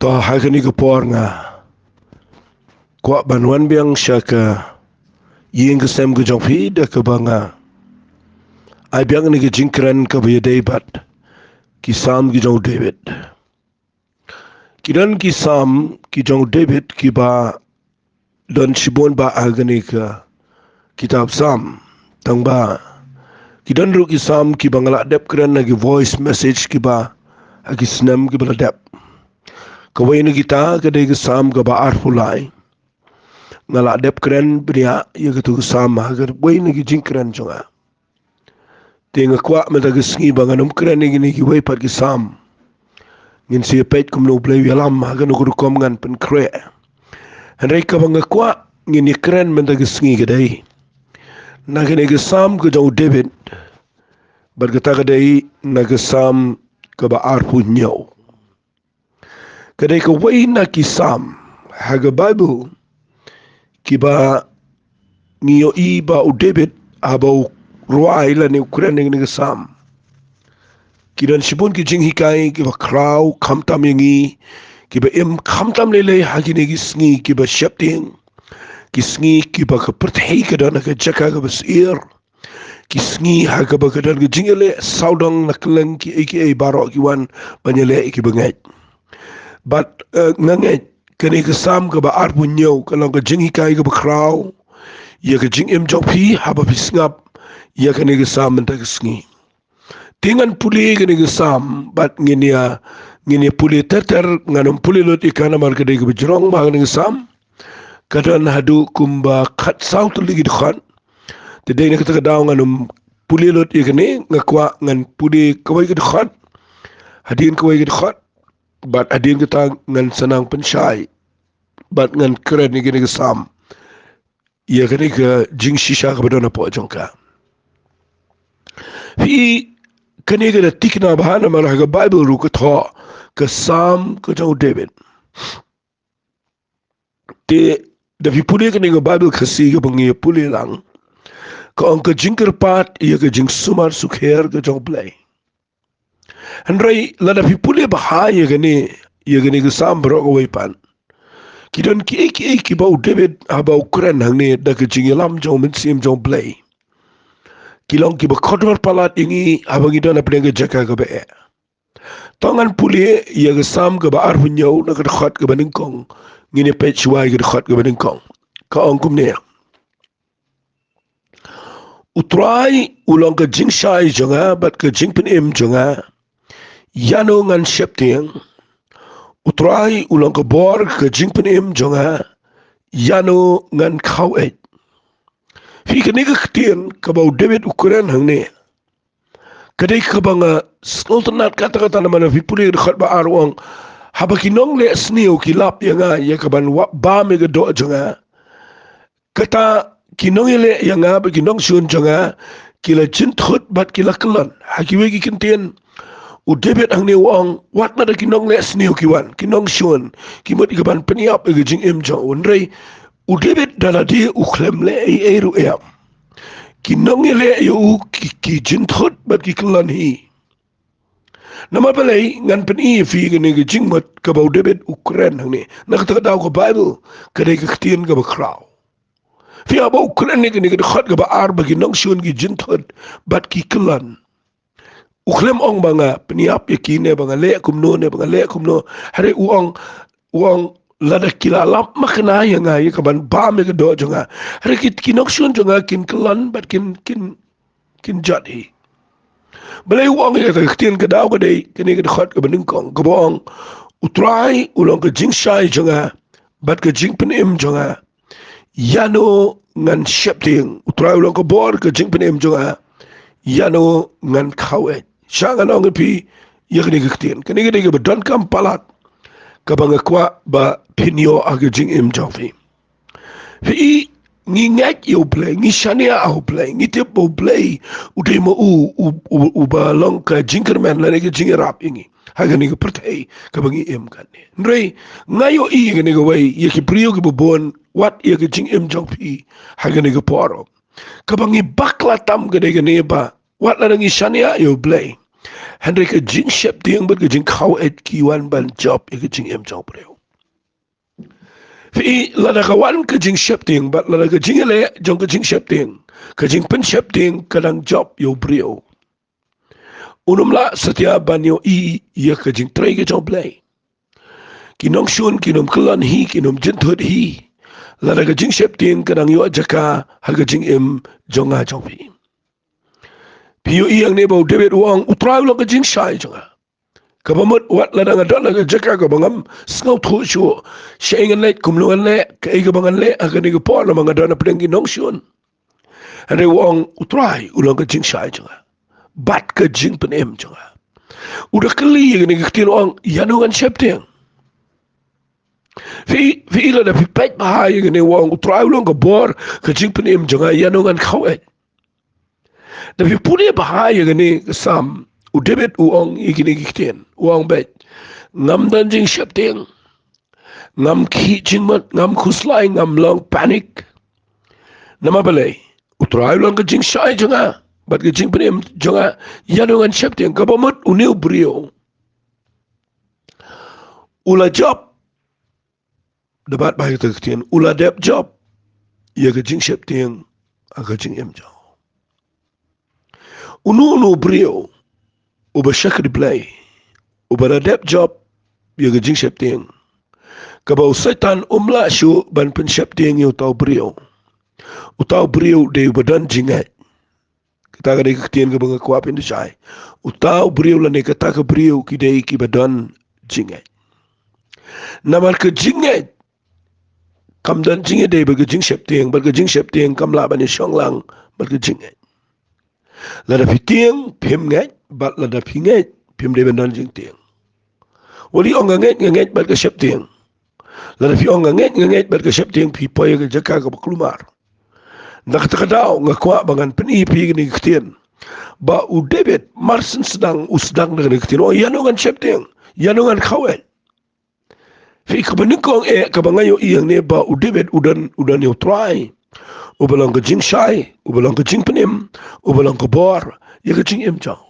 Toh hagani ke por nga kwa banwan biang syaka ying ke sem ke jong phi da ke banga ai biang ni ke jingkran ke be debat ki sam ki jong David kidan ki sam ki jong David ki ba don shibon ba agani ke kitab sam tang ba kidan ru ki sam ki bangala dep kran na ki voice message ki ba agi snam ki bala dep kawai ni kita kadai ke sam ke ba arfulai ngala dep kren bria ya ke tu sam agar wai ni ki jingkran jonga tenga kwa mata ke sngi banganum kren ni ki wai pat ki sam ngin si pet kum no play yalam ha no ku kom ngan pen kre henry ka banga kwa ngin ni kren mata ke sngi kadai na ke sam ke jong David berkata kadai na ke sam ke ba arfu nyau kadai ke wai na ki sam haga Bible ki ba ngiyo i ba u David aba ruai la ni Ukraine ni sam kidan sibun ki jing hikai ki ba kraw khamtam yangi ki ba im khamtam lele hagini ki sngi ki ba shepting ki sngi ki ba ka perthei ka dana ka jaka ka basir ki sngi ha ka ba ka dan ki jingele saudang na klang ki aka baro ki wan banyele ki bangai but ngangai kani ka sam ka ba arbu nyau ka lang ka jing hikai ka ba kraw ya ka jing im jok phi haba phi ngap ya kani ka sam menta ka sngi tingan puli kani ka sam bat nginia puli teter nganum puli lot ikana mar ka de ka bjrong ba kani ka sam kadan hadu kumba khat saut ligi dkhan te de ne ka daw nganum puli lot ikane ngakwa ngan puli kawai ka dkhan hadin kawai ka dkhan bat hadin ka ta ngan sanang penshai bat ngan kren ni kani ka sam ya kani ka jing shisha ka badona po jongka fi kani ka da tikna bahana mar ka Bible ru ka tho ka sam ka jong David te da fi puli kani ka Bible khasi ka bangi puli lang ka ang ka jingkar pat ya ka jing sumar sukher ka jong play Henry la da fi puli baha ya kani ka sam bro ka waipan kidan ki ba David aba Ukraine hang ne da ka jing lam jong min sim jong play kilong ki ba khodor palat ingi abang idan apne ka jaka ka be tangan puli ya ka sam ka ba arfu nyau na ka khat ka baning kong ngine pe chwai ka khat ka baning kong ka angkum ne utrai ulong ka jing shai jonga bat ka jing pen em jonga yano ngan shepting utrai ulong ka bor ka jing pen em jonga yano ngan khau et fi ka ne ka ktien ka ba David Ukraine hang ne kadai ka banga sultanat kata na mana fi puli khat ba arwang haba kinong le sniu ki lap yanga ya ka ban ba me ga do jonga kata kinong le yanga ba kinong shun jonga kila chin thut bat kila klan hakiwe ki kintien u David ang ne wang wat na da kinong le sniu ki wan kinong shun ki mot ka ban peniap ga jing em jong unrei u David dala di u khlem le e ru em kinong le yo ki jin thut bat ki klan hi nama balai ngan pen i fi ni ga jing mat ka ba David Ukraine hang ne na ka daw ko Bible ka de ka ktien ka ba kraw fi aba Ukraine ni ga khat ka ba ar ba ki nong shun ki jin thut bat ki klan ukhlem ong banga peniap yakine banga le kumno ne banga le kumno hare uong lada kila lap makna yanga ka ban ba me ga do jonga hare ki nong shun jonga kin klan bat kin jadi balai uang ya ka ktien ka daw ka dei kini ka khat ka baning kong ka bong utrai ulong ka jing shai jonga bat ka jing pen em jonga yano ngan shepting utrai ulong ka bor ka jing pen em jonga yano ngan khawet shanga nong pi ya kini ka ktien kini ka dei ka don kam palat ka banga kwa ba pinyo aga jing em jofi fi ngi ngak yo play ngi shania au play ngi tip bo play ude mo u ba long ka jinkerman la ne jing rap ingi haga ni ka pertai ka bangi em kan ne ndrei ngayo i ga ne ga wai ye ki priyo ki bon wat ye ka jing em jong pi haga ni ka poro ka bangi bakla tam ga de ga ne ba wat la ngi shania yo play Henry ke jing shep tiang but ke jing kau et kiwan ban job ke jing em jong breu. Fi lada kawan ke jing shep tiang but lada ke jing le jong ke jing shep tiang. Ke jing pen shep tiang kadang job yo breu. Unumla setiap banyo ia ke jing tray ke jong play. Kinom shun kinom kelan hi kinom jentut hi. Lada ke jing shep tiang kadang yo jaka ha ke jing em jonga jong pi. Piyo iyang ne bau David Wong utrai lo ke jing shai jonga. Kabamut wat la danga dala ga jaka ka bangam sngau thu shu shengan le kumlungan le ka iga bangan le aga ni ga por na mga dana prengi nong shun ande wong utrai ulang ka jing shai janga bat ka jing pen em janga udah keli ga ni ga tin wong yanungan septeng fi ila da fi pet bahai ga ni wong utrai ulang ka bor ka jing pen em janga yanungan khawet da fi pune bahai ga ni sam u debet u ong igini gikten wong bet ngam dan jing septeng ngam ki jing mat ngam khuslai ngam long panic nama balai utrai long ka jing shai janga bat ka jing penem janga yanungan septeng ka pamut uneu brio ula job debat bai ta kten ula dep job ya ka jing septeng aga jing em jang unu brio uba shakri play uba dep job ya ka jing septeng kabau setan umla shu ban pen septeng yo tau brio utau brio de badan jingat kita ka ketian ka banga kuap in shai utau brio la ne kata ka brio ki de ki badan jingat namar ka jingat kam dan jingat de ba ka jing septeng ba ka jing septeng kam la ban shong lang ba ka jingat la da fitieng phem ngat ba la da phingat phem de badan jing tieng wali ong ngat ba ka septeng la da fi ong ngat ba ka septeng pi poy ka jaka ka klumar nakatadaw nga kwa bangan penipi ni ktian ba u David marsen sedang usdang dengan ktian oh yanungan septeng yanungan khawel fi kabanikong kabangayo iyang ne ba u David udan yo try ubalang ka jing shai ubalang ka jing penim ubalang ka bor ya ka jing emjang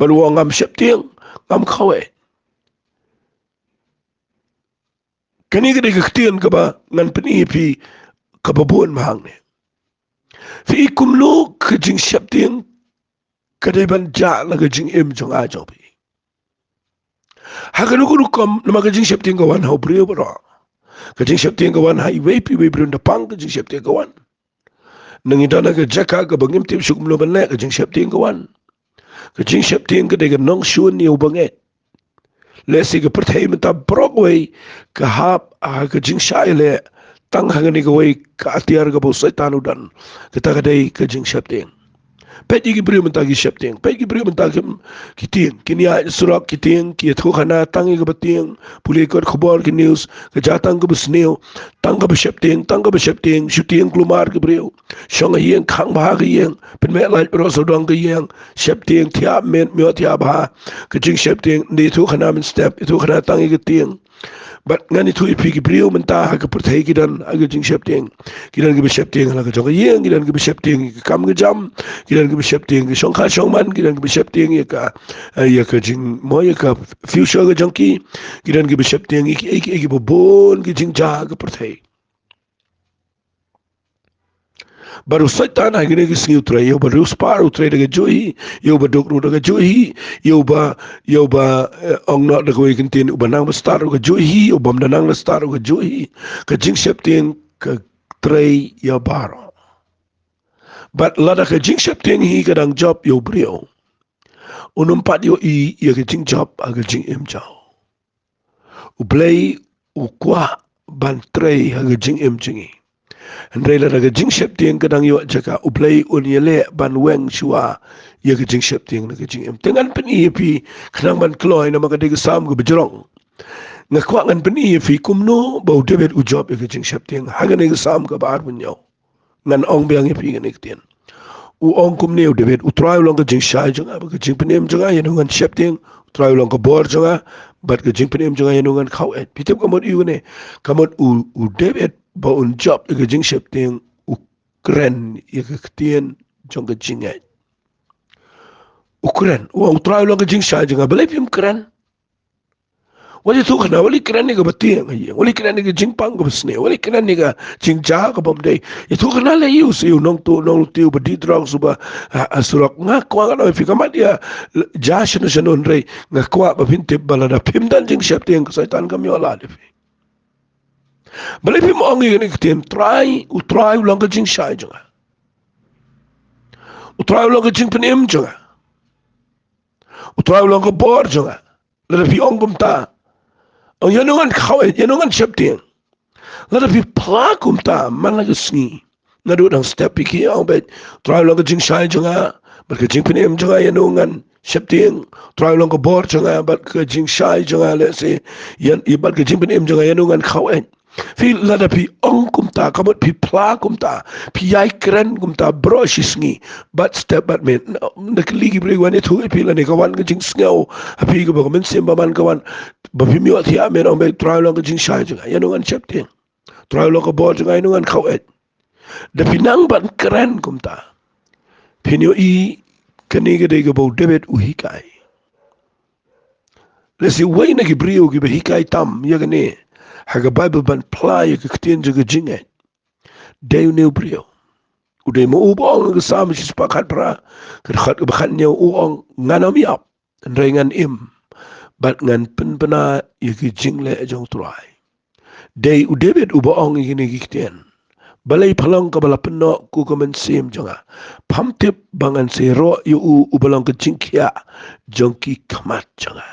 baluang ngam septeng ngam khawel kani ka ktian ka ba ngan penipi kababuan mahang ne fi kumlu ka jing septeng kadai ban ja la ka jing em jong a jobi ha ka nuku kom na ka jing septeng ka wan ha brio bro ka jing septeng ka wan ha iwe pi we bro pang ka jing septeng ka wan nang idana ka jaka ka bangim tim sukum lo ban le ka jing septeng ka wan ka jing septeng ka de ka nong shun ni ubanget le si ka perthai mata brogway ka hap a ka jing shai le tang ha ni ka wei ka atiar ka bo setan udan kita ka dei ka jing septeng peti ki brio mentagi septeng peti ki brio mentagi kiting kini a surak kiting ki thu khana tangi ka bating puli kor khobor ki news ka jatang ka busneo tang ka septeng shooting klumar ki brio shong hieng khang ba ka hieng pen me lai ro so dong ka hieng septeng thia men myo thia ba ka jing septeng ni thu khana men step thu khana tangi ka ting but ngani thu ipi ki brio menta ha ka perthai ki dan aga jing septeng kidan ki septeng la ka jong hieng kidan ki septeng ki kam ka jam kidan ki septeng ki shong kha shong man kidan ki septeng ya ka jing mo ya ka future ka jong ki kidan ki septeng ki bon ki jing ja ka perthai baru setan ha gini kisni utrai yo baru spar utrai daga johi yo ba dokru daga johi yo ba ong not daga wei kintin ubanang ba star daga johi yo bam danang na star daga johi ka jing septeng ka trai ya baro but lada ka jing septeng hi kadang job yo brio unum pat yo ya ka jing job aga jing em jao u play u kwa ban trai aga jing em jingi Andai la daga jing septeng kadang yo jaka uplay unyele ban weng shua ya ka jing septeng na ka jing em tengan pen pi kadang ban kloy na maka dega sam ka bejrong ngakwa ngan pen pi kumno bau David u job ya ka jing septeng haga ne sam ka bar bunyo ngan ong beang pi ngan ikten u ong kumne u David u try long ka jing shai janga ba ka jing penem janga ya ngan septeng try long ka bor janga bat ka jing penem janga ya ngan khau et pitep kamot u ne kamot u David ba un job ka jing septeng u kren ya ka ktien jong ka jingat Ukuran, utrai ulang ke jing sha jeng balai pim keren. Wali tu kena wali keren ni ke betiang aja, wali keren ni ke jing pang ke besne, wali keren ni ke jing jah ke bomdai. Itu kena le you siu nong tu bedi drang suba surak ngakwa kan oi fika dia jah shenu rei ngakwa ba pintip balada pim dan jing syap tiang ke saitan kami olah le. Balai pim ongi ni ketien utrai ulang ke jing sha jeng. Utrai ulang ke jing penim jeng. Utrai ulang ke bor jeng. Lada pi ongkum ta. Ang yanungan kawai, yanungan syap tiang. Lada pi pelakum ta man lagi sengi. Ngadu dang step piki ang bet try lang ka jing shai janga, bat ka jing penem janga yanungan syap tiang. Try lang ka bor janga, bat ka jing shai janga let's say yan bat ka jing penem janga yanungan kawai. Fi lada pi ongkum ta kamut pi pelakum ta pi yai keren kum ta bro si sengi. Bat step bat men nak ligi beri wan itu pi la ni kawan ka jing sengau api ka ba men sim ba man kawan ba pi mi wat ya men ang bet try lang ka jing shai janga yanungan syap tiang. Try lang ka bor janga yanungan kawai. Da pinang ban keren kumta. Pinyo I kaniga de gabo debet uhikai. Lesi way na gibriyo giba hikai tam yagane. Haga Bible ban play ka ktien jaga jinget. Dayo neo briyo. Uday mo ubong nga sama si sepakat pra. Kadakhat ka bakat niya uong nganam yap. Nrengan im. Bat ngan penpena yagi jingle ajong turay. Day udebet ubong igini giktien. Balai palang ka bala penok ku ka mensim jonga. Pamtip bangan se ro yu u balang ka jingkia jongki kamat jonga.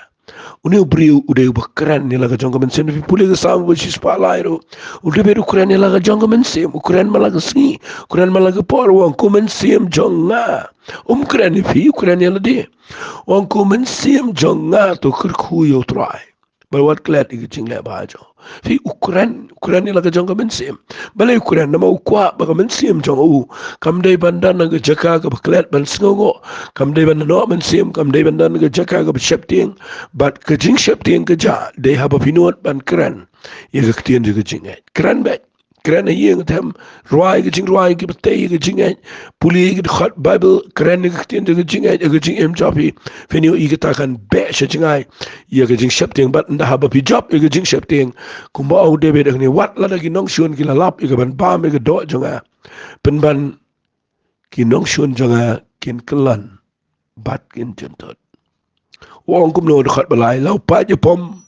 Uni ubriu ude ubakran ni laga jonga mensim ni puli ka sam wa si spalai ro. Ude beru kran ni laga jonga mensim, ukran malaga singi, ukran malaga por wang ku mensim jonga. Kran ni fi ukran ni lade. Wang ku mensim jonga to kerku yo try. Balwat klat igi jingle bajo. Fi ukuran ni laga jong mensim. Balai ukuran nama ukwa baga mensim jong u. Kam dai bandan naga jaka ka baklat ban sngogo. Kam dai bandan no mensim, kam dai bandan naga jaka ka shepting. But ka jing shepting ka ja dai haba pinuat ban kran. Ye ka ktien ka jingat. Kran bet. Kran ye ngatam ruai ka jing ruai ka batay ka jingat. Puli ka khat Bible kran ka ktien ka jingat ka jing em japi. Fenyo I ka takan be sha jingai. Ye ka jing shepting bat nda haba pi job ye ka jing shepting. Kumba au David ang ni wat la ki nong shun ki lalap ika ban bam ika do jonga penban ki nong shun jonga kin kelan bat kin jentot wong kum no dekat balai lau pa je pom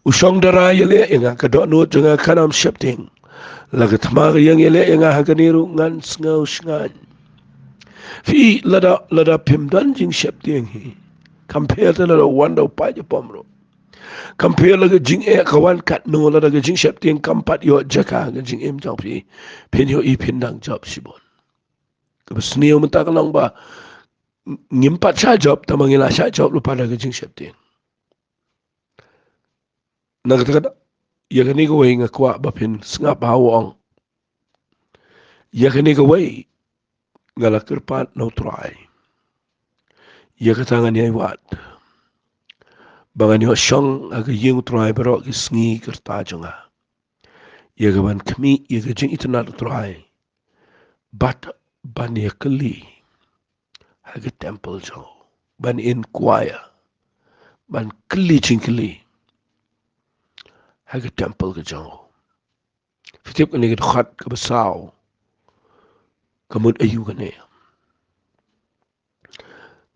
usong dara yele inga ka do no jonga kanam shepting laga tmar yang yele inga hakaniru ngan sngaw sngan fi lada pimdan jing shepting hi compare to lada wanda pa je pom ro Compare laga jing kawan kat no la daga jing syap tiang kampat yo jaka ga jing em job pi pen yo I pindang job sibon. Ka besneo mentak lang ba ngimpat sya job tamangila sya job lupa daga jing syap tiang. Nagata ya kani ko way nga kwa ba pin ngap hawong. Ya kani ko way ngala kirpat no try. Ya katangan yai wat. Bangan yo syong aga yung try baro ki sngi kerta jonga. Ya gaban kami ya gajing itu nak try. But ban ya keli haga temple jo. Ban inquire. Ban keli jing keli. Haga temple ke jo. Fitip kani ka khat ka basaw. Kamud ayu kani.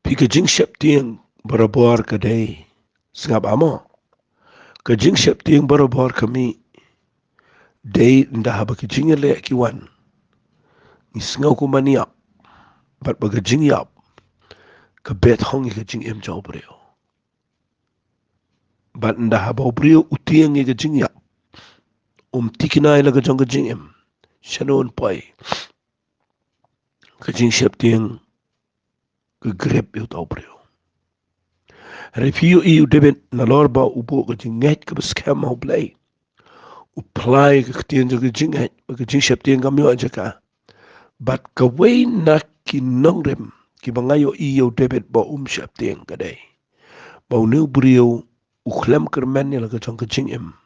Pi ka jing syap tiang barabor ka day. Sengap amo. Ka jing syap tiang barabor kami. Day nda haba ka jing ele kiwan. Ni sengaw ko maniap. Bat baga jing yap. Ka bet hongi ka jing em jaw brio. Bat nda haba brio utiang ka jing yap. Tikinay laga jong ka jing em. Shanon pay. Ka jing syap tiang ka grip yu taw brio. Refiyo I udebet na lorba ubo ka jing nget ka baskem mau play. Uplay ka ktien jong ka jing nget. Ka jing syap tiang ka miyo jaka. Bat ka way na kinongrem. Ki bangayo iyo debet ba syap tiang ka day. Ba uniw brio uklem kermen ni laga jong ka jing em.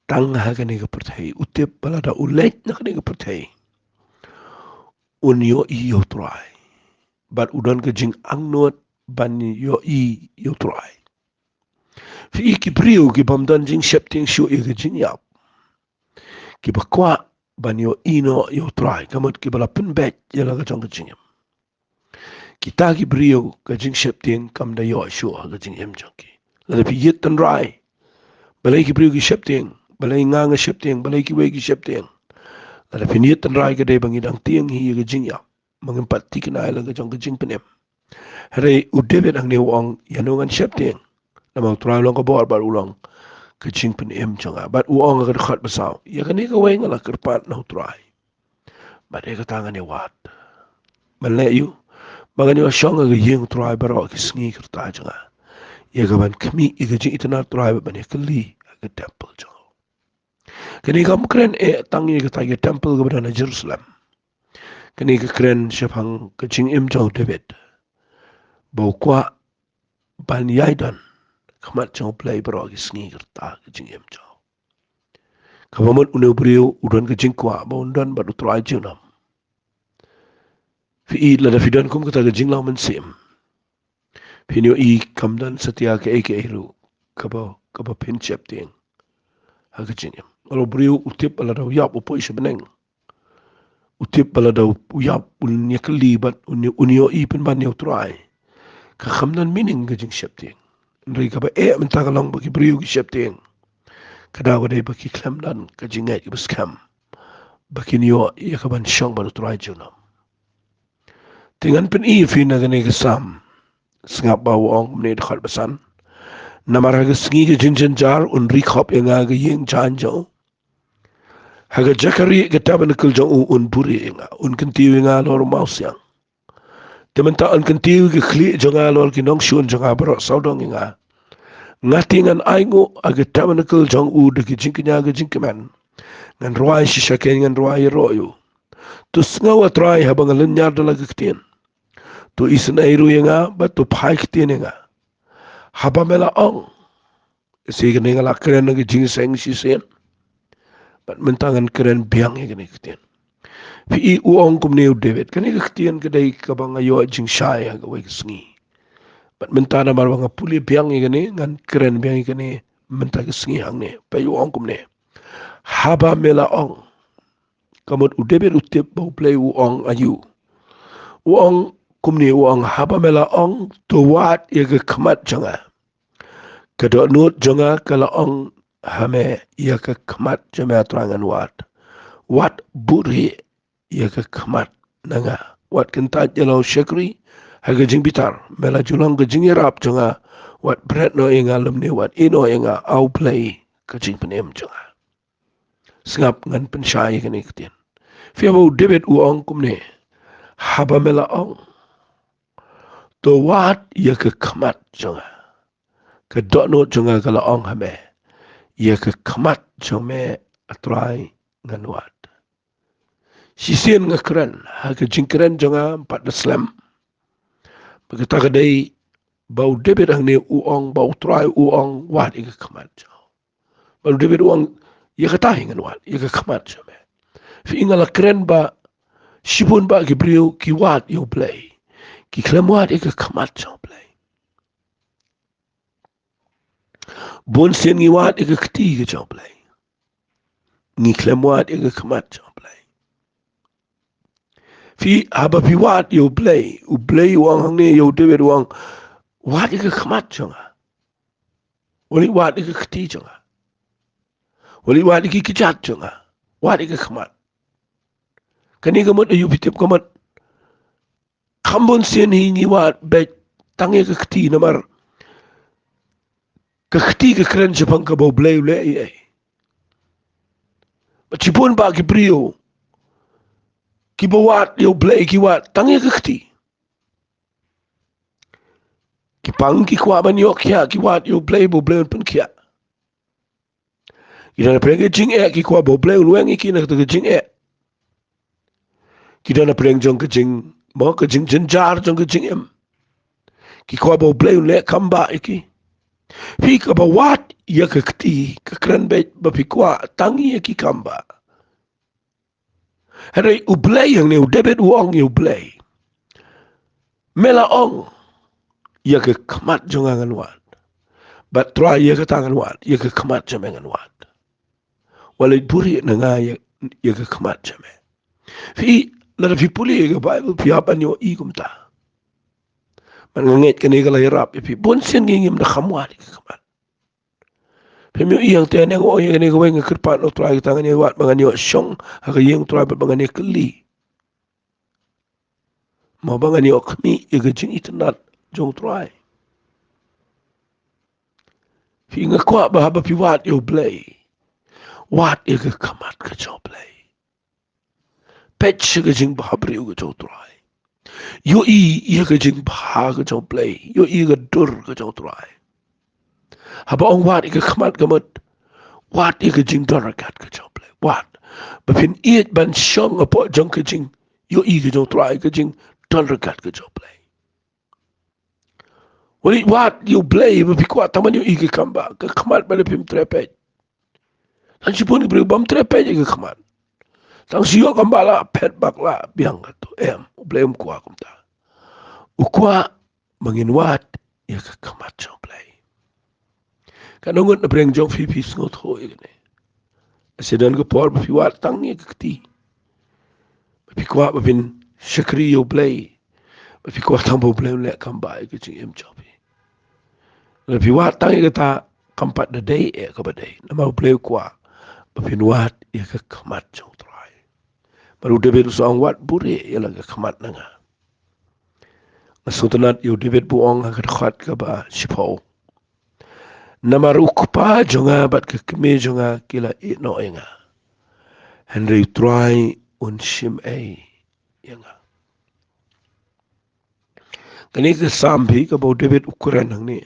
Tang ha kani ka pertay. Utip balada ulet na kani ka pertay. Unyo iyo try. But udan ka jing angnot ban yo yo try fi ki priu ki bam dan jing shep ting shu i jing yap ki ba kwa ban yo no yo try kamot ki bala pun bet ya la jong ka jing kita ki priu ka jing shep ting kam da yo shu ka jing jong ki la fi yet tan rai balai ki priu ki shep ting balai nga shep ting balai ki we ki shep ting la fi yet tan rai ka dai bangi dang ting hi ka jing yap mangin pat ti kana la ka jong ka jing penem hare u David ang ni wong yanungan shep ting na mag try long ka bor bar ulang ka jing penem jonga bat u ong ka khat basaw ya ka ni ka we ngala kerpat na try bat e ka tangan ni wat man le you magani wa shong ga yeng try bar ki sngi kerta jonga ya ka ban kmi i ka jing itana try ban e kali ka temple jonga kani kam kren e tangi ka ta temple ka na Jerusalem kani ka kren shapang ka jing im jong David bau kwa ban yaidan kamat jong play bro ki sngi kerta ka jing im jong kamamot une brio udon ka jing kwa ba undan ba try jinam fi i la da fidan kum ka ta ka jing lang man sim pinyo i kamdan satia ka eke ru kaba pin chep ting ha ka jing alo brio utip ala da yap upo isha beneng utip ala da yap unya kalibat unyo i pin ban yo try ka kamdan mining ka jing chep ting nri ka ba e menta ka lang ba ki brio ki chep ting kada ko dai ba ki klamdan ka jing ki ba scam ba ki niyo ya ka ban shang ba try jinam tingan pen i fi na gani ka sam sngap ba wong ne khal basan namara ga sngi ga jinjin jar un ri khop yang ga yeng chan jo haga jakari ga tabanakul jo un buri nga un kanti nga lor maus yang tementa un kanti ga khli jo nga lor ki nong shun jo nga bro saudong nga ngatingan aingo aga tabanakul jo u de ki jinknya ga jinkman ngan roi shisha ken ngan roi royo tu sngawa try habang nyar dala ga ktien tu isna iru nga ba tu phai ktien nga haba mela ong si kene ngala keren ngi jing seng si sen bat mentangan keren biang ye kene ktien fi I uong kum neu David kene ktien kedai ka bang ayo jing shai ga we sngi bat mentana mar bang puli biang ye kene ngan keren biang ye kene menta ke sngi hang ne pa uong kum ne haba mela ong kamot u David utip bau play uong ayu uong kum ne uong haba mela ong to wat ye ke khamat janga kada nut jonga kala ong hame ya ka khamat jama trangan wat buri ya ka khamat nanga wat kenta jelo shekri haga jing bitar mela julang ga jing rap jonga wat bread no inga lemne wat ino inga au play ka jing penem jonga sngap ngan penshai kan iktien fi abo David u ong kumne haba mela ong to wat ya ka khamat jonga ka dono jonga kala ong hame ya ka khamat jome atrai ngan wat sisien nga keren ha ka jing keren jonga pat slam bagata ka dai bau David ang ne uong bau trai uong wat ya ka khamat jo bau David uong ya ka tahi ngan wat ya ka khamat jome fi ingala keren ba shibun ba ki brio ki wat yo play ki klem wat ya ka khamat jo play bon sen ngi wat ya ka kti ka jo play ni klem wat ya ka khamat jo play fi haba fi wat yo play u play wang hang ne yo David wang wat ya ka khamat jo nga wali wat ya ka kti jo nga wali wat ya ki kijat jo nga wat ya ka khamat kani gamot ayu pitip gamat kambon sen hi ngi wat be tangi ka kti namar ka kti ka kren japang ka bo play le ai Pachipun ba ki brio ki bawat yo play ki wat tangi ka kti ki pang ki kwa ban yo kya ki wat yo play bo play pun kya ida na preng jing e ki kwa bo play lueng ki na ka jing e ki da na preng jong ka jing mo ka jing jin jar jong ka jing em ki kwa bo play le kamba iki fi ka bawat ya ka kti ka kran be ba fi kwa tangi ki kamba hare u play yang ne u David wong you play mela ong ia ke kamat jongangan wat. But try ia ke tangan wat, ia ke kamat jamengan wat. Walai buri nanga ia ke kamat jame. Fi lara fi puli ke Bible fi apa nyo I kumta. Man nganget kene kala hirap fi bon sen ngim na khamwat ke kamat. Fi mi yang te ne go ye ne go nga kirpat no try tangan ia wat mangan yo syong ha ke yang try mangan ia keli. Ma bangan yo kmi ia ke jing itanat jong try. Fi nga kwa ba fi wat yo play. Wat ia ke kamat ke jo play. Patch ke jing bahabri ke jo try. Yo ia ke jing bah ke jo play. Yo ke dur ke jo try. Haba ong wat ke kamat gamut. Wat ke jing darakat ke jo play. Wat. Bapin iet ban syong apo jong ke jing. Yo ke jo try ke jing darakat ke jo play. Wali wat yo play bapi kuat taman yo ke kamba. Ke kamat pada pim trepet. Dan si pun beri bom trepet ke kamat. Tang siyo kambala pet bakla biang katu blame kuah kumta. Ukwa manginwat ya ke kamat jong play. Kanongot na breng jong fipis ngot ho igane. Asedan ko por bapi wat tang ni kati. Bapi kuah bapin syakri yo play. Bapi kuah tang bo blame lek kamba ke jing jobi. Bapi wat tang kata kampat da day ka badai. Nama play kuah bapin wat ya ke kamat jong try. Baru David usang wat buri ialah ke kamat nanga. Nasutanat yo David buong ke dekat ke ba sipau. Nama rukpa jonga bat ke keme jonga kila no enga. Henry try un shim enga. Kani ke sambi ke bau David ukuran nang ni.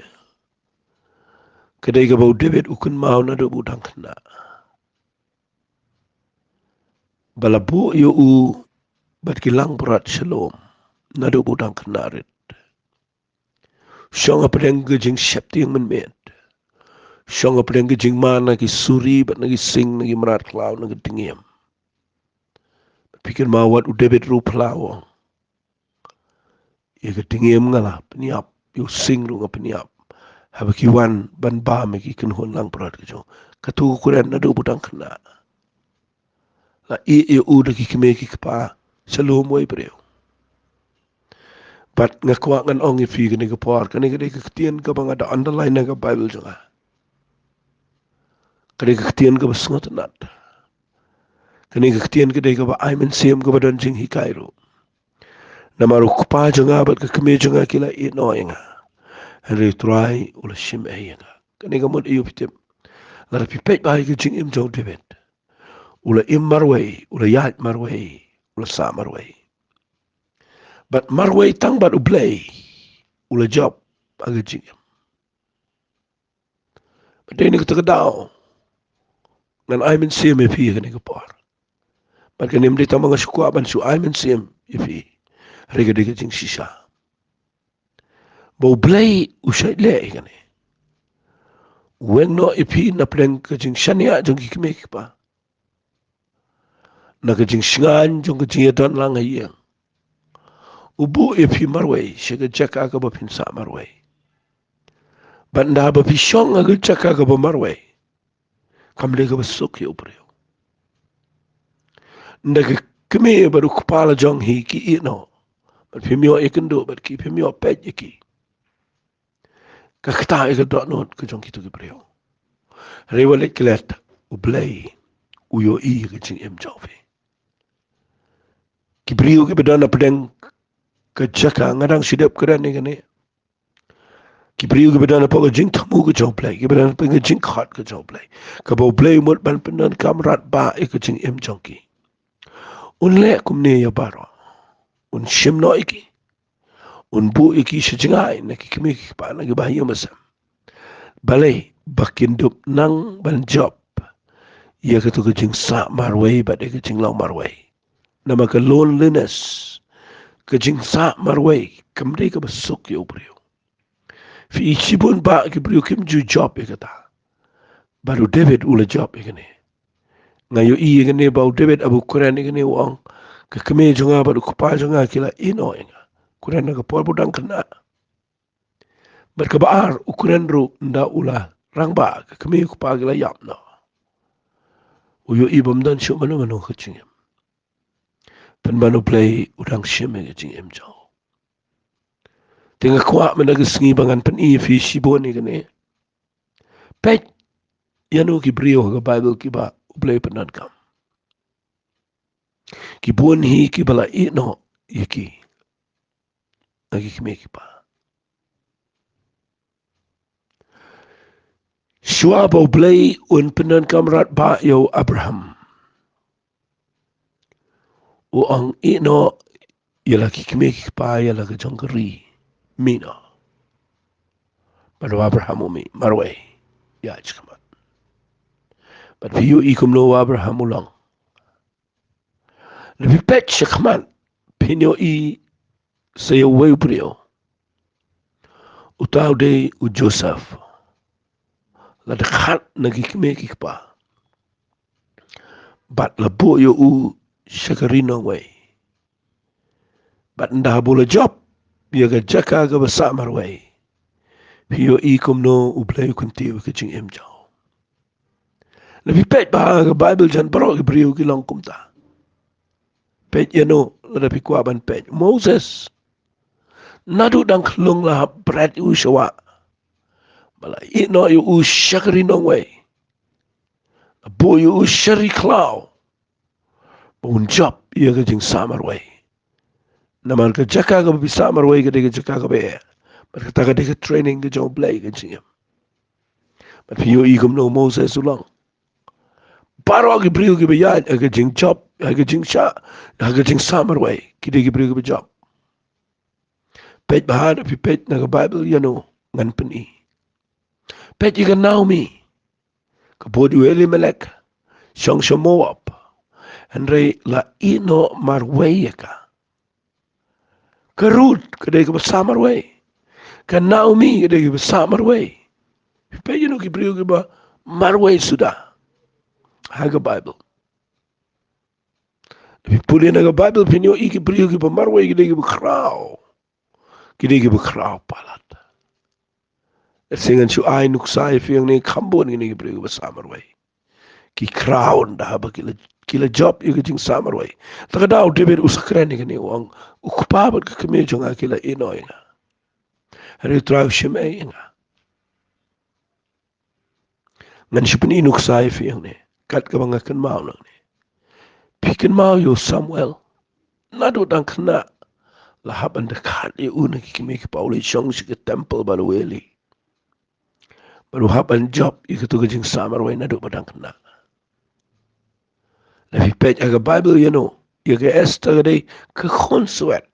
Kedai ke bau David ukun mau na do budang kena. Balabu yo bat kilang berat shalom nado budang kenarit. Syong apa yang gejing syapti yang menmet. Syong apa yang gejing mana ki suri bat nagi sing nagi merat klau nagi tinggiam. Pikir mawat u David ru pelawang. Ia ke tinggiam ngalah peniap yo sing ru ngapeniap. Habaki wan ban ba meki kenhon lang berat kejo. Katu ukuran nado budang kena. La u daki kemeki kepa shalom way breu. But ngakwa ngan ong ifi kene ke por kene ke ketien ke bang ada underline ke Bible juga. Kene ke ketien ke besngot nat. Kene ke ketien ke ba aimen sem ke badan jing hikairo. Nama ru kupa juga bat ke keme juga kila no enga. Henry try ula shim enga. Kene ke mod iu pitim. Lara pipet bai ke jing im jong David. Ula im marway, ula yat marway, ula sa marway. But marway tang bat ublay, ula job aga jingam. But dia ni kata kedau, dan I men sim ifi kena kepar. But kena mesti tambah ngasukua ban su I men sim ifi, rega dega jing sisa. Bau blay usai le kena. Weng no ifi na pleng ke jing shania jong kikimek pa. Na ke jing singan jong ke jing edan lang ayang. Ubu ifi marway, syaka jaka ka ba pinsa marway. Banda ba pisyong aga jaka ka ba marway. Kamle ka ba suk yo breo. Nda ke keme baru kepala jong hi ki no. Bat pimyo ikendo bat ki pimyo pet iki. Ka kata ika dot not ke jong kitu ke breo. Rewale kilet ublay uyo ke jing jove. Ki breo ke bedana pedeng ke jaka ngadang sidap keran ni kene. Ki priu ke bedana pa ke jing tamu ke jong play. Ki bedana pa ke jing khat ke jong play. Ka bau play mut ban penan kamrat ba ke jing jong ki. Un le kum ne ya baro. Un shim no iki. Un bu iki sejingai na ki kimi ki pa na ki bahiyo masam. Balay bakin dup nang ban job. Ia ke tu ke jing sa marway ba de ke jing lau marway. Nama ke loneliness. Kejing sa marway kamdai ka basuk yo brio. Fi ichibun ba ki brio kim ju job kata. Baru David ula job ikane. Ngayo ikane bau David abu Quran ikane wang ke keme jonga baru kupa jonga kila ino inga. Quran na ka por budang kena. berkabar ukuran ru nda ulah rangba kami ku pagla yap no uyo ibam dan shu manu kaching pen manu play udang shime kaching jong tengah kuat menaga sengi bangan pen i fi shibon ni kene pet yanu ki brio ga bible ki ba play penan kam ki bon hi ki bala i no yiki lagi kime ki pa shua bo play un penan kam rat ba yo Abraham o ang i no yala ki kime ki pa yala ka jongri mina baru Abraham umi marway ya chkamat but fiyo ikum no Abraham ulang lebih pet chkamat pinyo i saya way brio utaw de u Joseph la de khat nagi kime ki pa bat la bo yo u shakarino way bat ndah bola job ya ga jaka ga basa marway fiyo ikum no u play kunti ka ching jao lebih pet ba ga Bible jan baro ki brio ki long kumta pet yano la pi kwa ban pet Moses nadu dang klung la bread u shawa bala ino yu u shakari no way bo yu u shari klaw bon job ya ga jing samar way namar ka jaka ga bi samar way ga de jaka ga be but ka ta ga training ga jong play ga jing but yu igum no Moses ulang baro ki brio ki be ya ga jing job ga jing sha ga jing samar way ki de ki brio ki job pet bahada pi pet na Bible yano ngan peni pet iga Naomi ka bodu Elimelech shong Moab andre la ino marway ka Ruth ka de ka samar way ka Naomi ka de ka samar way pet yano ki brio ki ba marway sudah haga Bible puli na Bible pinyo iki brio ki ba marway ki de ki ba kraw kini ki bakraw palat. Singan siya ay nuksay fiyang ni kambon kini ki brio samar way. Ki crown dah ba kila job yung jing samar way. Taka daw David usakren ni kini wang ukupabat ka kami yung kila inoy nga. Hari traw shimay nga. Ngan siya paninuksay fiyang ni. Kat ka mga kanmaw lang ni. Pikin mau yo Samuel. Nadot ang kana. Lahap ang dekat ya una kikimi ki pauli Jong si ke temple baru weli. Baru hapan job ya ketu gajing samar way nadu padang kena. Lebih pet aga Bible ya no. Ya ke Esther gade ke konsuet.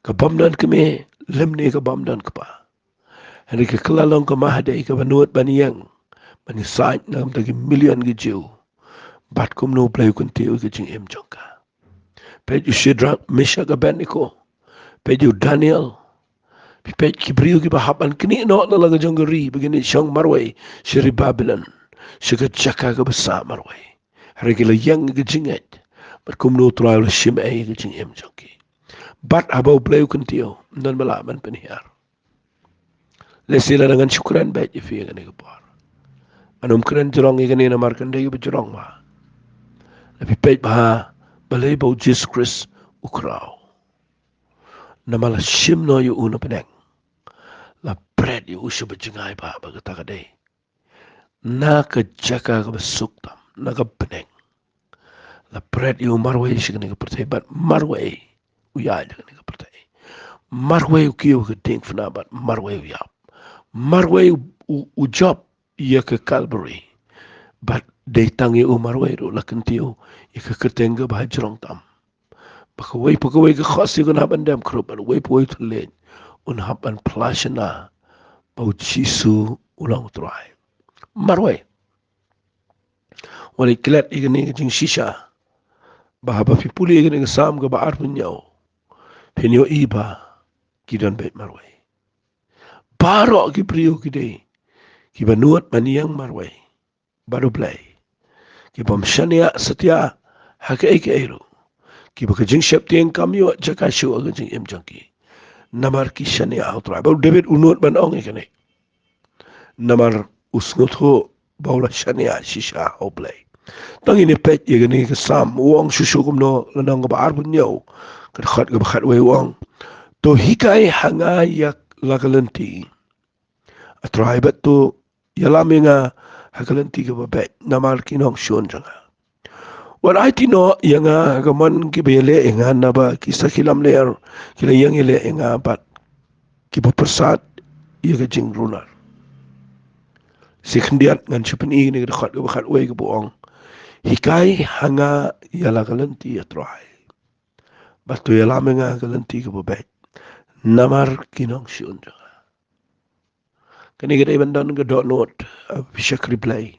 Ke bamdan kemi lemni ke bamdan kepa. Hari ke kelalong ke mahadai ke banuat baniyang. Bani saint ngam tagi million ke jiu. Bat kum no play kunti gajing jongka. Pet you Shadrach, Meshach, Abednego. Peju Daniel, pipet kibriu ki bahapan kini no na laga jonggeri begini syong marway syari Babylon syaka jaka ka basa marway hari kila yang ke jingat berkum no trial shimai ke jing jongki bat abau play kuntio dan balaman penihar lesila dengan syukuran baik ifi kan ke par anum keren jerong igani na markan de jerong ma pipet bah balai bau Jesus Christ ukraw namala shim no yu una peneng la bread yu usha bajingay ba bagata ka day na ka jaka ka basuk tam na ka peneng la bread yu marway shi ka pertay but marway uyay ka pertay marway kiyo ka ding fna but marway uyap marway u job ya ka Calvary but day tangi u marway ro la kantiyo ya ka ketenga ba jirong tam pakaway ka khasi ko naban dem kro but way to len un haban plashna bau chisu ulang try marway wali klet igani jing shisha bahaba pipuli igani sam ga baar punyaw pinyo iba kidan bet marway baro ki priyo kide ki banuat maniyang marway baru play ki bam shania satya hakai ke ero ki baka jing shep tiang kamyo jaka shu aga jing jangki namar ki shania outrai baru David unut ban ong ikane namar usngot ho baula shania shisha oblay tangi ne pet yegani ka sam wong shushu kumno lanang ba arbun yo ka khat we wong to hikai hanga yak lagalanti atrai bat to yalaminga hagalanti ka ba namar kinong shon janga wan ai tino yanga gaman ki bele enga naba ki sakilam ler kila yang ile enga bat ki persat yaga jing runar sikendiat ngan chupen i ni khat we ka buong hikai hanga yala galanti atrai batu yala menga galanti ka ba namar kinong shon janga kani gede bandan ga dot note bishak replay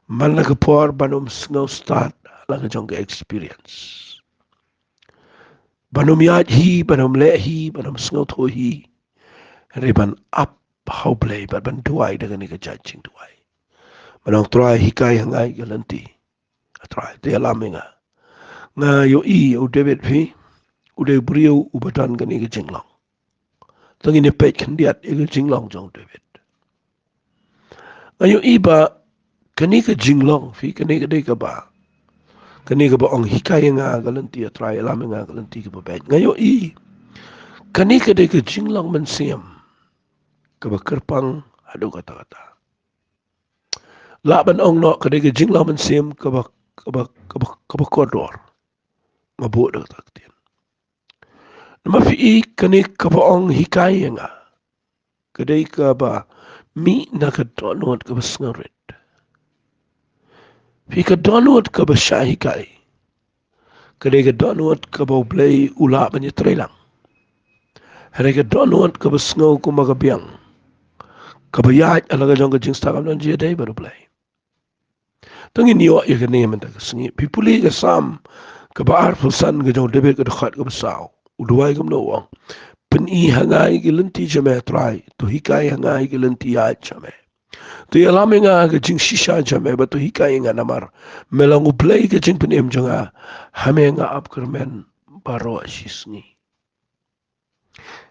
man la ka por banum snow start la ka jong experience banum yaj hi banum le hi banum snow tho hi riban up how play but ban tuai daga ni ka judging tuai manong try hikai hangai galanti try te alaminga nga yo i o David phi u de brio u batan ga ni ka jinglong tangi ne pet khandiat e ka jinglong jong David nga yo i ba kani ka jinglong phi kani ka de ka ba kani ka ba ong hikai nga galanti try alaminga galanti ka ba bet nga yo i kani ka de ka jinglong man siam ka ba kerpang adu kata-kata laban ong no kadai ke jing laman sim ka ba kodor mabuk dak taktin nama fi kani ka ba ong hikai nga kadai ka ba mi na ka donot ka ba sngarit fi ka donot ka ba shahikai kadai ka donot ka ba blay ula banya trelang hari ka donot ka ba sngaw ku magabiang ka ba yaj alaga jong ka jing stakam non jia day baru blay tangi niwa ya ka neman da ka sngi pipuli ka sam ka ba arfusan ka jong David ka dakhat ka ba sao uduai kam no wang pen i hangai ki lenti jame try to hikai hangai ki lenti ya jame to yalame nga ka jing shisha jame ba to hikai nga namar melang play ka jing pen em janga hame nga ap kermen baro asisni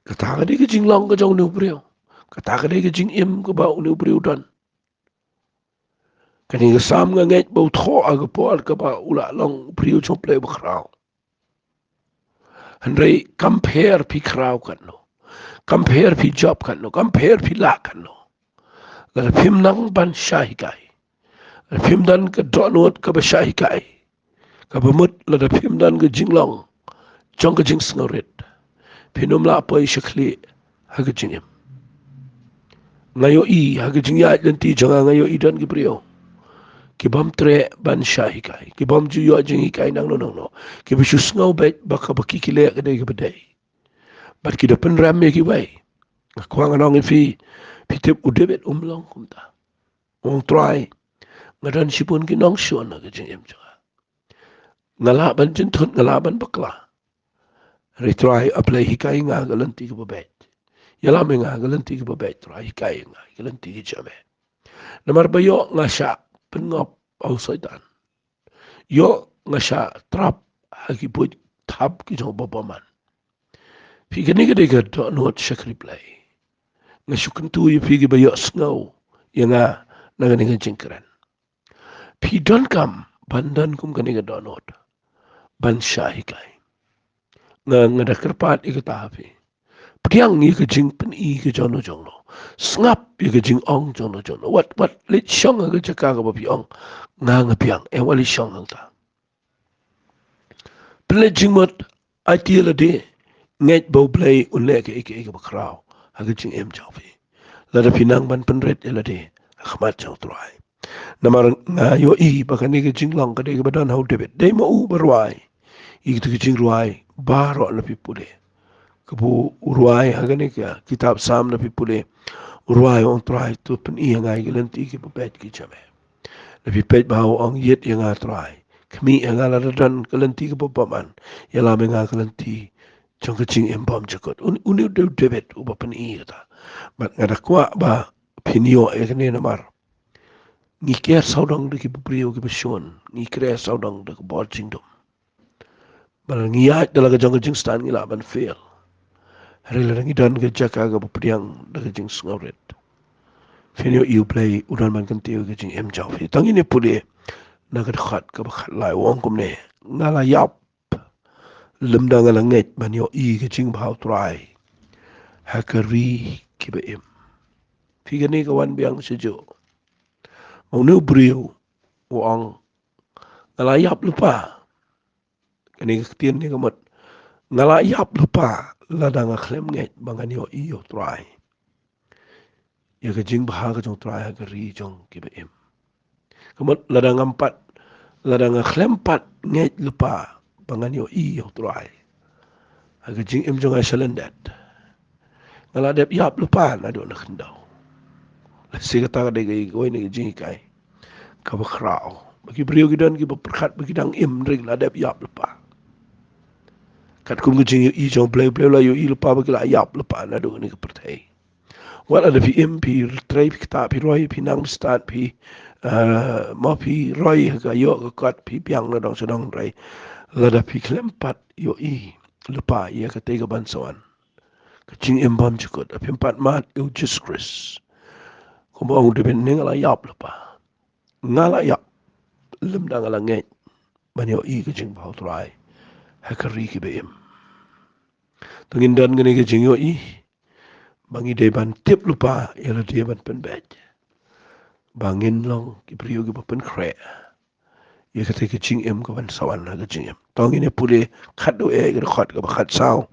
kata ka di ka jing long ka jong nu priyo kata ka di ka jing em ka ba nu priyo dan kani ka sam nga nget ba utho aga po al ka ba ula long priyo chong play ba krao Henry compare pi krao kan no compare pi job kan no compare pi la kan no la phim nang ban shahi kai la phim dan ka donot ka ba shahi kai ka ba mut la phim dan ka jinglong jong ka jing sngorit pinum la poi shakli ha ka jingem ngayo i ha ka jing ya dan ti jonga ngayo i dan ki brio ki bam tre ban shahi kai ki bam ju yo jing kai nang no no ki bi shu sngo bet ba ka ba ki ki le ka dei ka ba dei bat ki da pen ram me ki bai kwang anong fi pitip udebet umlong kumta ong try ngadan sipun ki nong shon na gajing em jaga ngala ban jin thut ngala ban bakla retry apply hikai nga galanti ki babet yala me nga galanti ki babet try hikai nga galanti ki jame namar bayo nga sha pengop au saitan yo nga sha trap haki put thap ki jong babaman fi gani gade ga do not shakri play nga shukun tu yu pigi ba yo snow yanga naga ninga jingkran pi don kam bandan kum kani ga donot ban shahi kai nga da kerpat ika tahapi piang ika jing pen i ka jono jono snap ika jing ong jono jono wat lit shong ga jaka ga ba piang nga piang e wali shong ang ta ple jing mot atila de nget bo play unle ke ika ba kraw ha ga jing em jaw fi la da pinang ban penret ela de khmat chaw trai namar nga yo i bakani ke jinglang ka de badan how debit de ma u barwai i ke jing ruai baro na pipule kabu ruai hagani ka kitab sam na pipule ruai on trai to pen i nga i lenti ke pet ki chame na pipet ba ong yet nga trai kmi nga la dan ka lenti ke paman yala me nga ka lenti chong ka jing em bom jakot uni de debit u ba pen i ta mat nga da kwa ba pinio e ne namar ni ker saudang de ki brio ki besion ni kre saudang de bol jingdom bal ngi ya dalaga jong jing stan ngi laban fail hari la ngi dan ke jaka ga priang de jing sngoret Finyo iu play udan man kan tiu ke jing em jong fi. Tang ini pule na ka khat ka khat lai wong kum ne. Ngala yap lem da ngala nget man yo i ke jing bhau trai. Ha ka ri ki ba em. Fi ka ni ka wan biang se jo. Mau nu brio wong ngala yap lupa. Kani ka tien ni ka mat ngala yap lupa la da nga klem nget bangan yo i yo trai. Ya ka jing bha ka jong trai ha ka ri jong ki ba em. Kamat la da ngampat la da nga klem pat nget lupa bangan yo i yo trai. Ha ka jing em jong ai salendat. Ngala dep yap lupa na do na kendau. La si ka ta ka de ga i ko ni jing kai. Ka ba krao. Bagi brio gidan ki ba perkat bagi dang em ring la dep yap lupa. Kat kum jing yo i jong play play la yo i lupa bagi la yap lupa na do ni ka pertai. Wala da fi em pi trai pi ta pi roi pi nang start pi ma pi roi ka yo ka kat pi piang na dong sedang rai. La da pi klempat yo i lupa ia ka tega bansawan. Kacing embam cukut api empat mat eu just Chris. Kumba ang deben ngala yap lupa. Ngala yap lem da ngala nget. Banyo i kacing bau trai. Hakari ki beim. Tangin dan ngene kacing yo i. Bangi deban tip lupa ialah dia ban penbet. Bangin long ki priyo ki pen kre. Ia kata kacing em ka ban sawan na kacing em. Tangin ne pule khat do e ka khat ka khat saw.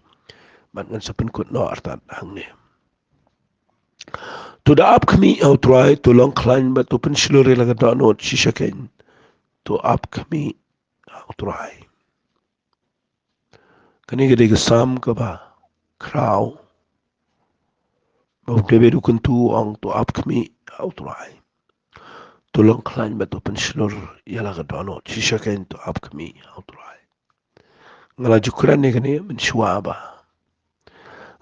Man ngan sapen kut no artan hang ne. To the upcoming outright to long climb but to pen slure laga download shishaken to upcoming outright. Kani gede ke sam ka ba kraw. Mau debe du kuntu ang to upcoming outright. To long climb but to pen slure laga download shishaken to upcoming outright. Ngala jukuran ne kani men shwaba.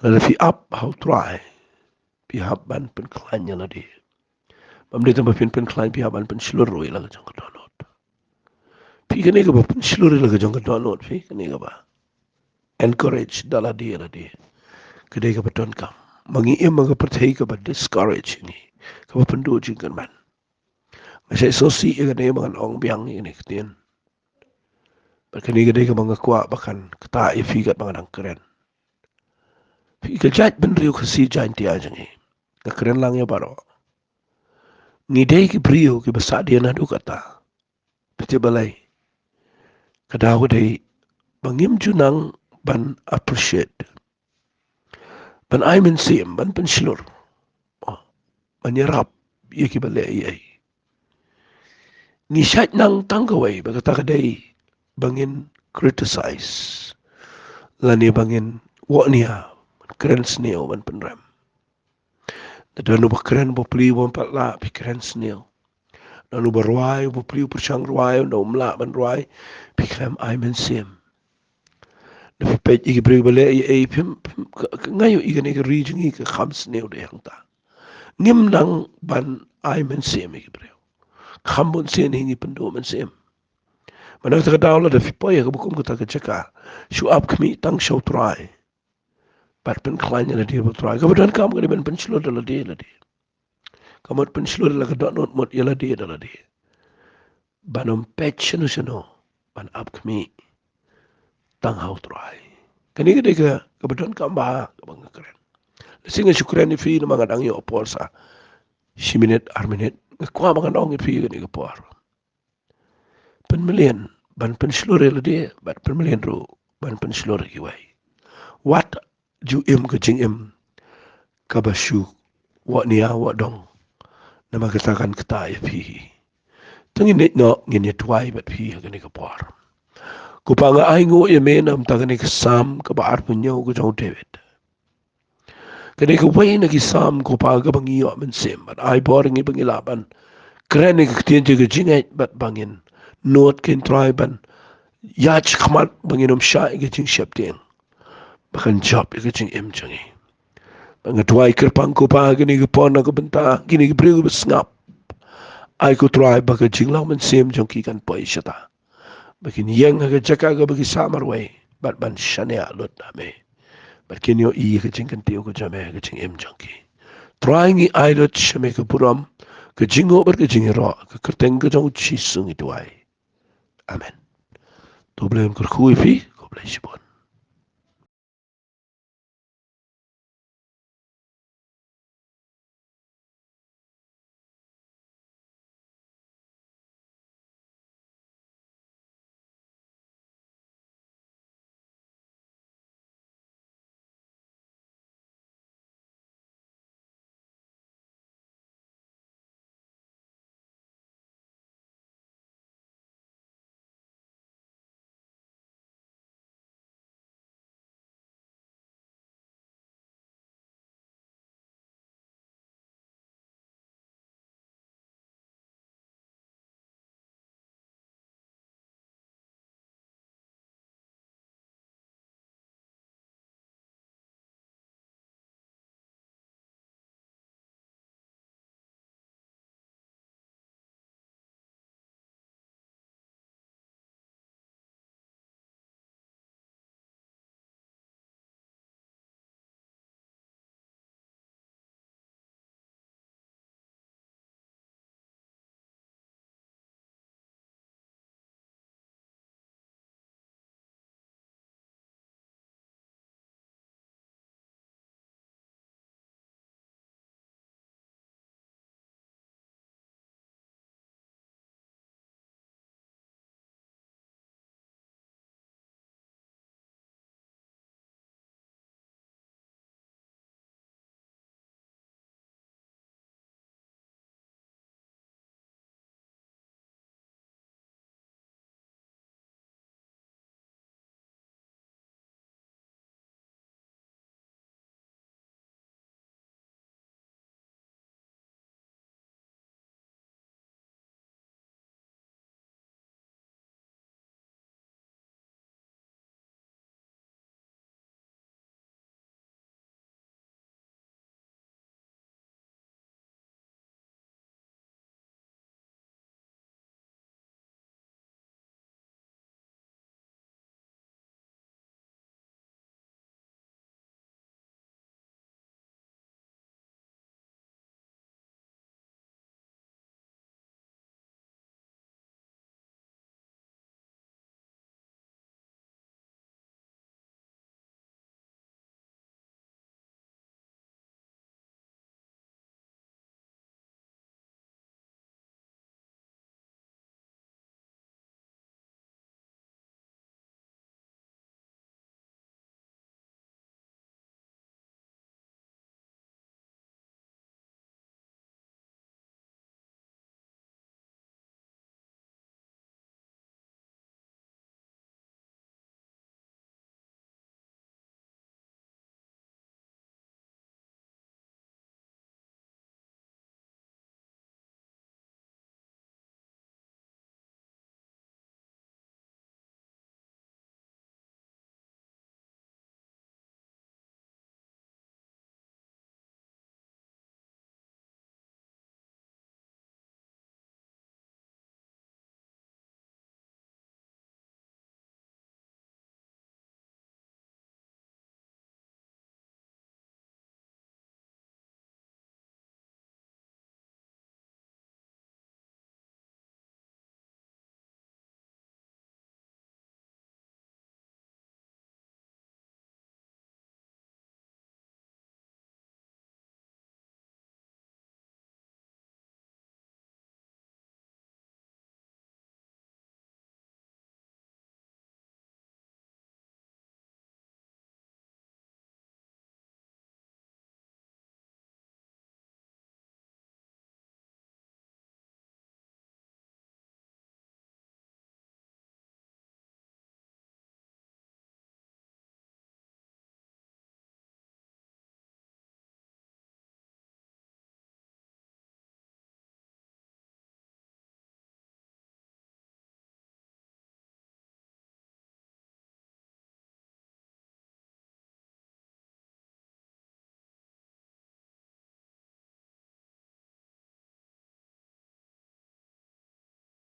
Ngala fi up outright. Pihak ban pen climb yala di. Pamde tambah pen climb pihak ban pen slure laga jang ka download. Pi kani ka ba pen slure laga jang ka download fi kani ka ba. Encourage dala dia la dia. Kedai ka beton kam. Mangi im mga pertai ka ba discourage ini. Ka ba pendu jingkan man. Masya sosi ya kedai mga ong biang ini ketien. Berkini kedai ka mga kuat bahkan kata ifi kat mga nang keren. Fi ka jat ben riu kasi jain ti aja ni. Ka keren lang ya baro. Ngidai ki brio ki basa dia na du kata. Piti balai. Kadaw dai bangim junang ban appreciate. Ban ay men sim, ban pensilur. Oh, menyerap, ia kibale ai. Ni syait nang tanggawai, bagata kadai bangin criticize. Lani bangin waknia, keren snail ban penram. Danu bakeren bo pli bo patla pikeren snail. Danu berwai bo pli persang ruai, no mla ban ruai, pikrem ay men sim. Na pipet iki beri bale ai pim ngayo iki ni region iki khams neu de hangta. Ngim nang ban ai men sem iki beri. Khambun sen hingi pendo men sem. Manang taka daula da fipoy ka bukum ka taka cheka. Shu up kami tang show try. Pat pen klein la dia try. Kemudian kamu ka ben penslur la dia la dia. Kamu penslur la ka dot not mot la dia la dia. Banom patch no ban up kami tang how try. Kani ka deka kebetulan kamba kabang keren. Singa syukuran ni fi na mga dang yo opor sa 6 minute, 6 minute. Ngakwa mga dang fi kani kapor. Pen million ban pen slure la dia, bat pen million ro ban pen slure ki wai. What ju im ka jing im kabashu wa niya wa dong na magkatakan kata fi. Tangin net no ngin tuai bat fi kani kapor. Kupanga ay ngo yemen am tagani kasam kabaar punyo ko jong David. Kani ko way nagisam ko paga bangiyo men sim but ay boring ibang ilaban. Kreni kitien jiga jinget but bangin. Not kin triban. Yach kamat bangin sya igajing syapting. Bakan job igajing imjangi. Mga tuway kerpang ko pa gini ko po na kabenta gini ko bring snap. Ay ko try baka jing lang men sim jong kikan po isyata. Bakin yang aga jaka aga bagi samar way bat ban shania lot na me. Bakin yo i ka jing kan tiyo ko jame ka jing im junkie. try ngi ailot shame ke puram ke jingo ber ke jingiro ke kerteng ke jong chi sung ituai. Amen. Tu blem kur kui fi ko blai shibon.